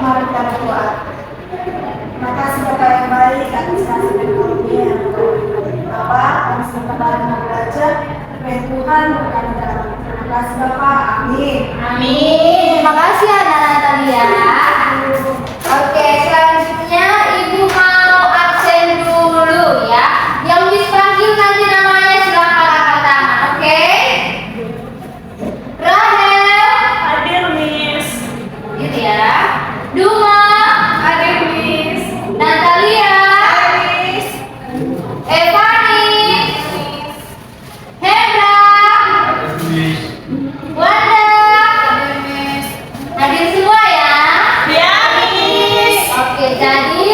mari kita berdoa. Terima kasih Bapak yang baik atas kasih dan karunia yang Bapak, kami serta mau belajar firman Tuhan berkati dalam. Terima kasih Bapak, amin. Amin. Terima kasih Anak Natalia. Oke, selanjutnya Ibu mau absen dulu ya. Yang dipanggil nanti namanya silakan angkat tangan, oke? Rahel. Hadir, Miss. Gitu ya. Duma. Hadir, Miss. Natalia. Miss. Evani. Hendra. Wanda. Hadir semua ya. Ya, Miss. Oke, jadi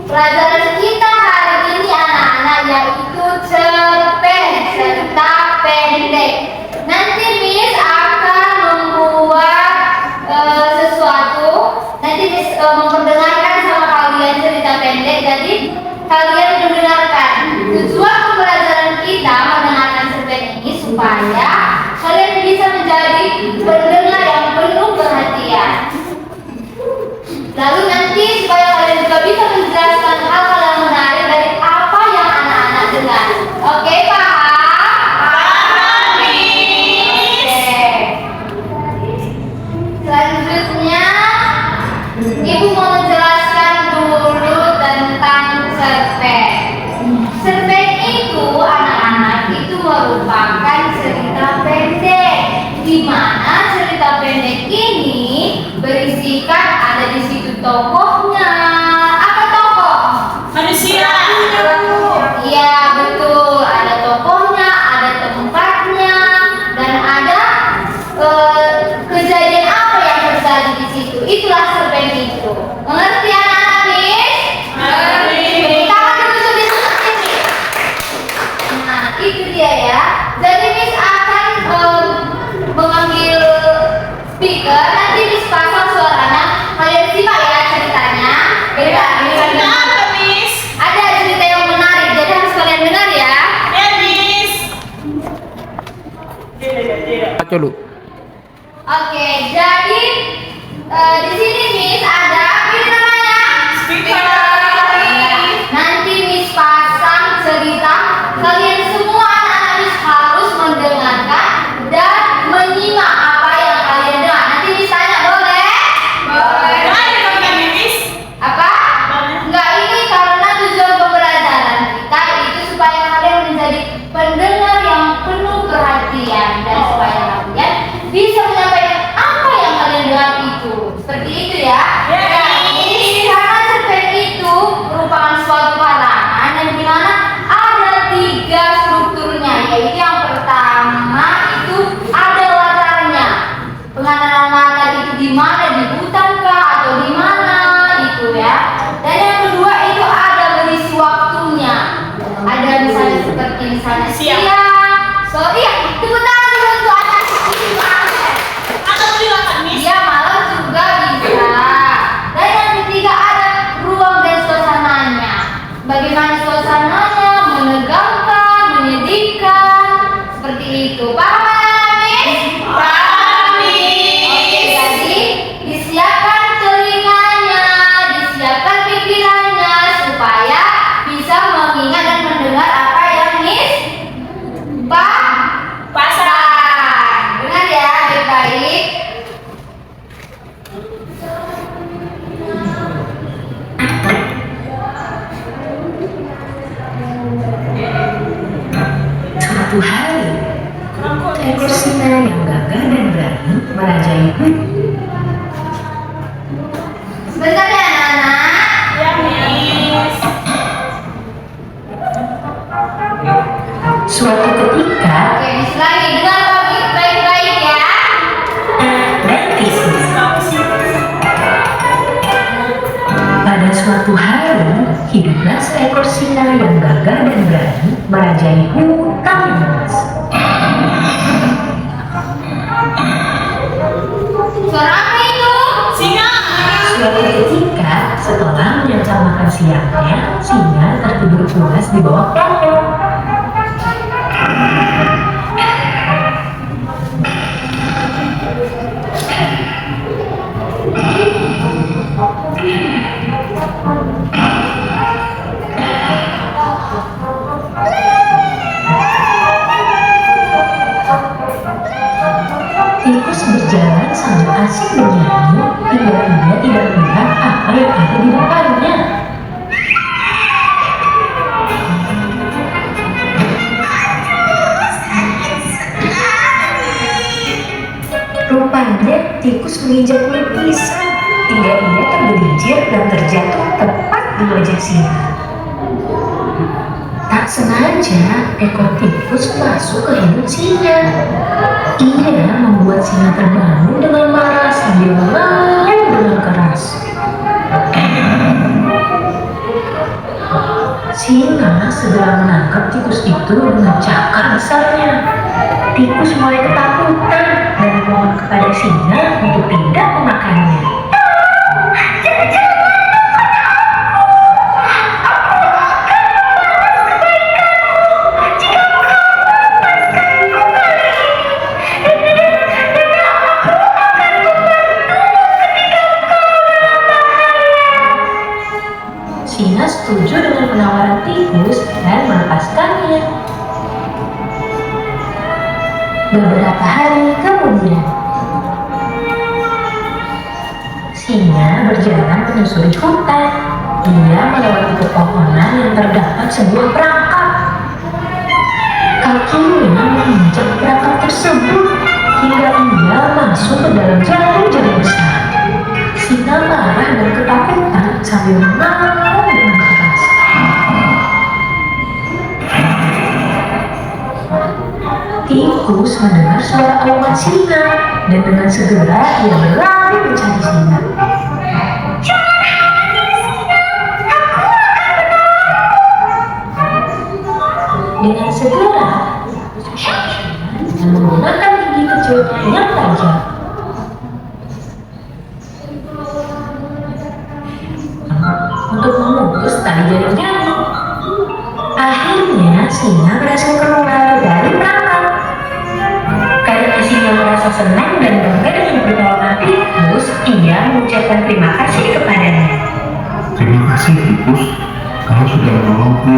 pelajaran kita hari ini anak-anak yaitu cerpen serta pendek. Nanti Miss akan membuat sesuatu. Nanti Miss memperdengarkan sama kalian cerita pendek. Jadi kalian mendengarkan. Tujuan pembelajaran kita mendengarkan cerpen ini supaya kalian bisa menjadi pendengar yang penuh perhatian. Lalu nanti supaya kalian juga bisa menjelaskan hal-hal yang menarik dari apa yang anak-anak dengar. Oke, paham? Paham, Miss. Oke. Selanjutnya, Ibu mau menjelaskan dulu tentang cerpen. Cerpen itu anak-anak itu merupakan cerita pendek, di mana cerita pendek ini berisikan ada di situ tokohnya. Apa tokoh? Manusia. Iya betul, ada tokohnya, ada tempatnya, dan ada kejadian apa yang terjadi di situ. Itulah cerpen itu. Mengerti anak-anak, Miss? Mengerti. Tangan dulu seperti ini. Nah, itu dia ya. Jadi Miss akan memanggil speaker. Nanti Miss pasang suaranya. Kalian simak ya ceritanya. Kenapa, Miss? Ada cerita yang menarik, jadi harus kalian dengar ya. Ya, Miss. Tidak. Baca dulu. Oke, jadi di sini Miss ada apa ini namanya? Speaker. Nanti Miss pasang cerita. Kalian semua anak-anak Miss harus mendengarkan dan menyimak apa yang kalian dengar. Nanti Miss tanya, boleh? Boleh dong, kami, Miss. Apa? Boleh. Enggak, ini karena tujuan pembelajaran kita itu supaya kalian menjadi pendengar yang penuh perhatian dan supaya kalian bisa menyampaikan apa yang kalian dengar itu. Seperti itu ya. Ya. Ini karena cerpen itu merupakan suatu karangan yang dimana ada 3 strukturnya, yaitu yang pertama itu ada latarnya. Pengenalan latar itu di mana, di hutan kah atau di mana itu ya. Dan yang kedua itu ada berisi waktunya. Ada misalnya seperti misalnya Siang. Iya, tepuk tangan dulu untuk anak ini banget. Atau silakan, Miss. Iya, malam juga bisa. Dan yang ketiga ada ruang dan suasananya. Bagaimana suasananya, menegangkan, menyedihkan, seperti itu. Paham anak-anak, Miss? Paham, Oke, Miss. jadi disiapkan telinganya, disiapkan pikirannya supaya bisa mengingat dan mendengar apa yang Miss pasang. Dengar ya baik-baik. Suatu hari, seekor singa yang gagah dan berani merajai hutan. Sebentar ya anak-anak. Ya, Miss. Suatu ketika, Oke, Miss lagi dengar baik-baik ya. Nanti pada suatu hari, hiduplah seekor singa yang gagah dan berani merajai hutan luas. Suara apa itu? Singa. Suatu ketika, setelah menyantap makan siangnya, singa tertidur pulas di bawah pohon. Tikus berjalan sambil asik bernyanyi hingga ia tidak melihat apa yang ada di depannya. Rupanya tikus menginjak kulit pisang hingga ia tergelincir dan terjatuh tepat di wajah singa. Tak sengaja ekor tikus masuk ke hidung singa. Ia membuat singa terbangun dengan marah sambil mengaum dengan keras. Singa segera menangkap tikus itu dengan cakar besarnya. Tikus mulai ketakutan dan memohon kepada singa untuk tidak memakannya. Singa setuju dengan penawaran tikus dan melepaskannya. Beberapa hari kemudian, singa berjalan menyusuri hutan. Ia melewati pepohonan yang terdapat sebuah perangkap. Kakinya menginjak perangkap tersebut hingga ia masuk ke dalam jarum-jarum besar. Singa marah dan ketakutan sambil mengaum dengan keras. Tikus mendengar suara auman singa dan dengan segera ia berlari mencari singa. Dengan segera, singa menggunakan gigi kecilnya yang tajam. Untuk memutus tali jarum-jarum. Akhirnya singa berhasil keluar dari perangkap. Karena singa merasa senang dan bangga dengan pertolongan tikus, ia mengucapkan terima kasih kepadanya. Terima kasih tikus, kamu sudah menolongku.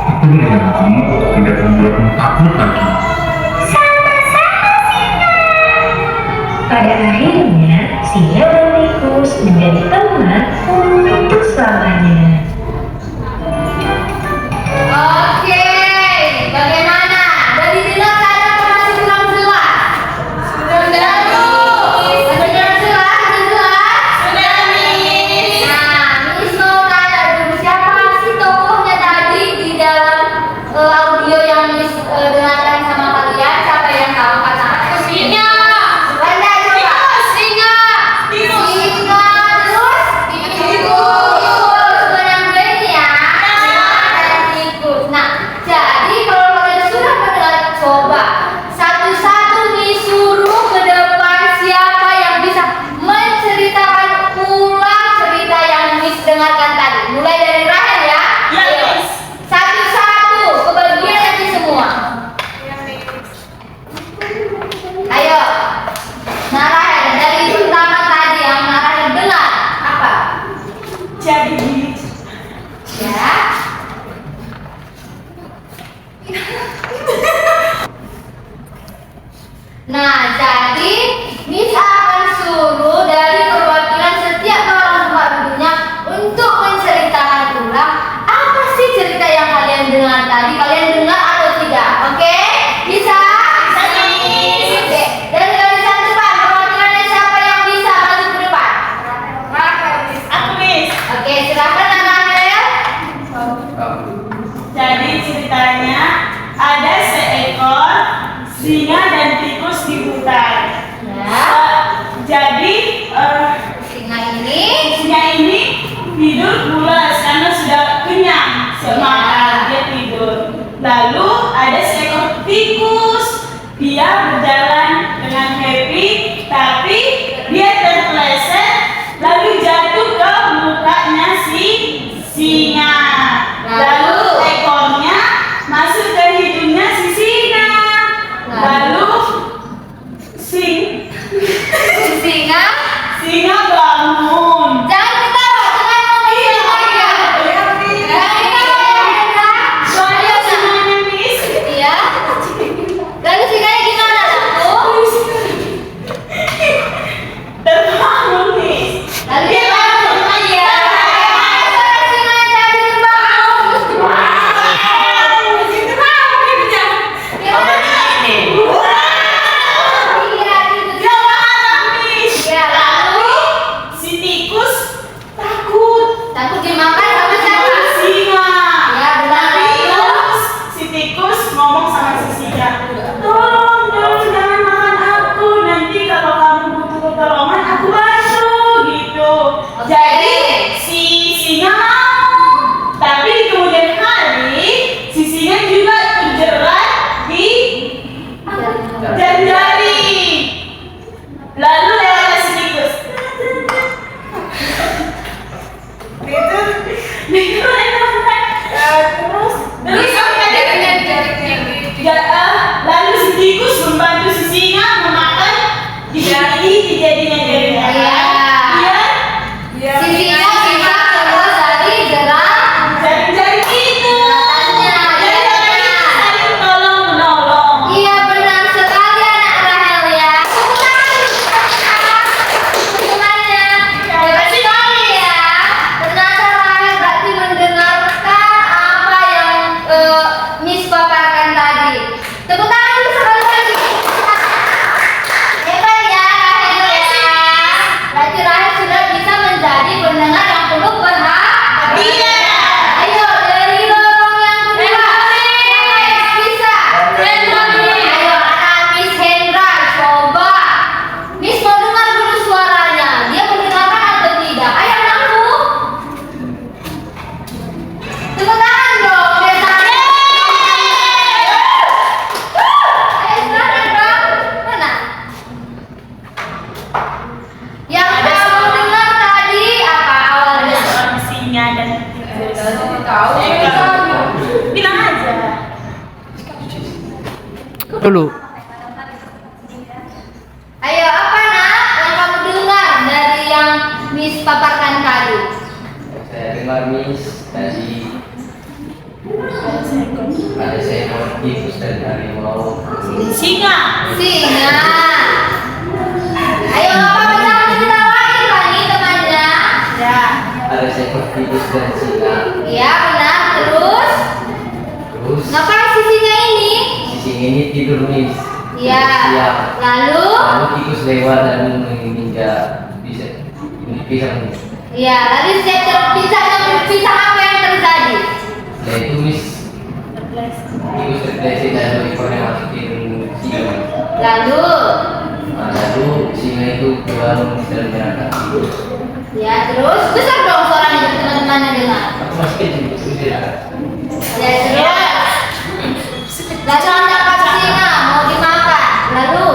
Aku berjanji tidak membuatmu takut lagi. Pada akhirnya, singa dan tikus menjadi teman untuk selamanya. Oke, bagaimana? Dari didengar keadaan masih kurang jelas? Sudah, Bu. Sudah jelas? Sudah jelas? Sudah, Miss. Nah, Miss mau tanya dulu siapa sih tokohnya tadi di dalam audio yang Miss dengarkan sama kalian? Siapa yang tahu kata? Singa. Wanda coba. Singa. Tikus. Singa, terus tikus. Yang gue ini ya. Dan tikus. Nah, jadi kalau kalian sudah mendengar, coba satu-satu disuruh ke depan siapa yang bisa menceritakan ulang cerita yang Miss dengarkan tadi. Mulai dari Rahel ya. Ya, Ayo. Miss. Satu-satu kebagian nanti semua. Ayo. Nah, Rahel, dari pertama tadi yang Rahel dengar apa? Jadi Ya. Nah, jadi Miss akan suruh dari perwakilan setiap orang tempat duduknya untuk menceritakan ulang apa sih cerita yang kalian dengar tadi. Kalian dengar atau tidak? Oke? Bisa? Bisa, Miss. Oke. Dari barisan depan, perwakilannya siapa yang bisa maju ke depan? Aku, Miss. Oke, silakan Rahel. Jadi ceritanya ada seekor singa dan tikus di hutan. Ya. Jadi Singa ini singa ini tidur pulas karena sudah kenyang semakan dia tidur. Lalu ada seekor tikus, dia berjalan dengan happy, tapi dia terpeleset lalu jatuh ke mukanya si singa. Lalu ekornya masuk ke hidungnya si singa. Lalu singa dulu. Ayo, apa nak yang kamu dengar dari yang Miss paparkan tadi? Saya dengar Miss tadi ada seekor tikus dan harimau. Singa. Singa. Ayo, apa jangan diketawain lagi temannya. Ya. Ada seekor tikus dan singa. Iya benar. Terus Terus ngapain si singa ini? si singa ini tidur Miss. Iya. Siang. Lalu? Lalu tikus lewat dan menginjak pisang. Iya. Lalu setiap terpisah apa yang terjadi? Nah itu Miss, tikus terpleset dan ekornya masukin singa. Lalu? Nah, lalu singa itu keluar dan menyerangkan tikus. Ya terus besar dong suaranya biar teman-temannya dengar. Aku masih kecil terus dia. Ya terus. Lalu dapat singa mau dimakan. Lalu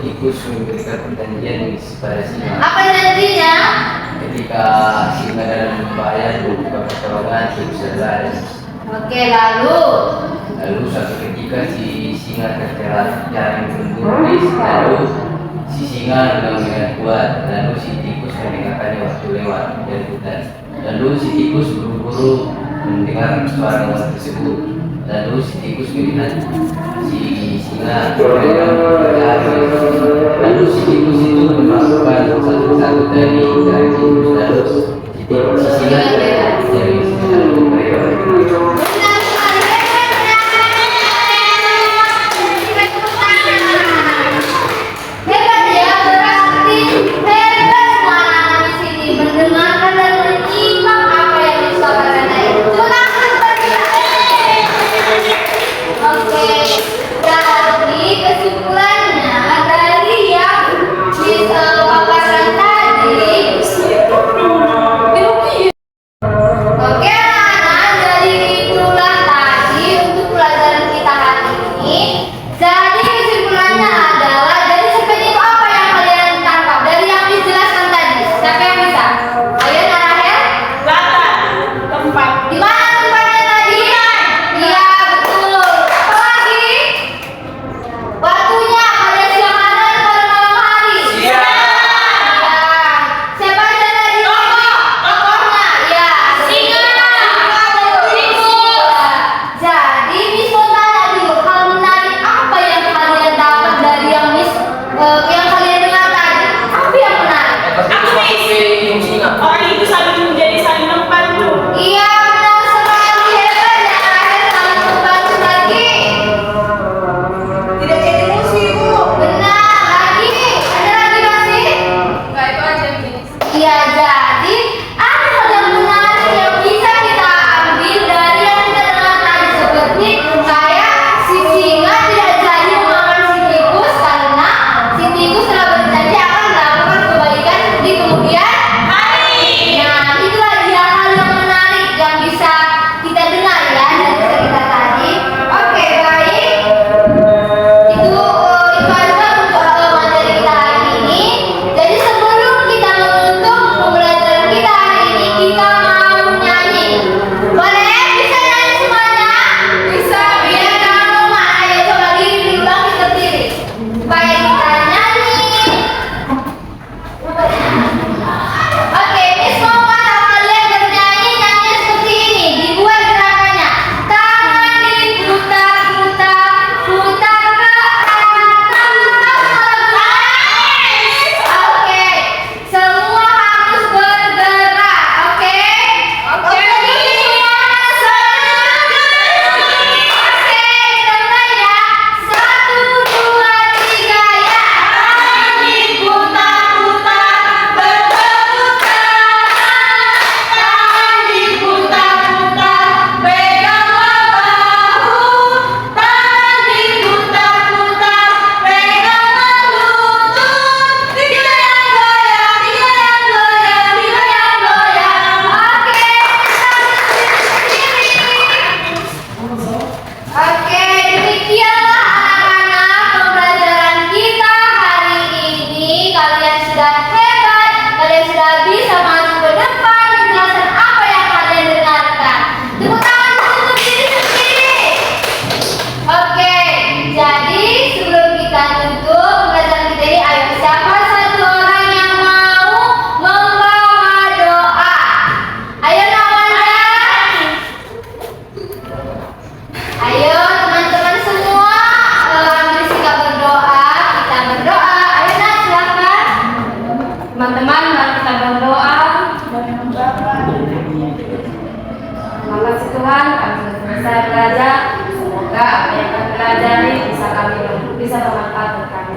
Tikus memberikan perjanjian Miss pada singa. apa janjinya? Ketika singa dalam bahaya buka pertolongan tikus berlari. Oke lalu. Lalu suatu ketika si singa terjerat jaring pentulis. Lalu si singa dengan kuat. Lalu si tikus mendengarkannya waktu lewat dari hutan. Lalu si tikus buru-buru mendengar suara hewan tersebut. Lalu si tikus melihat si singa berlari. Lalu si tikus itu memasukkan satu-satu dari tikus. Lalu si singa dari satu berlari. Benar sekali. Hebat ya, berarti hebat semua anak di sini mendengarkan dan menyimak apa yang disampaikan tadi. Tepuk tangan bagi. Oke, jadi kesimpulannya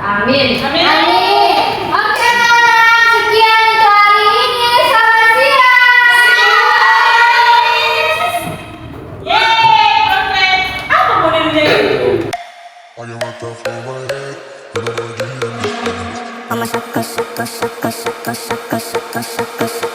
Amin. Amin. Oke anak-anak, sekian untuk hari ini. Selamat siang. Yeay, perfect. Apa modelnya? Mama shaka shaka shaka shaka shaka shaka shaka shaka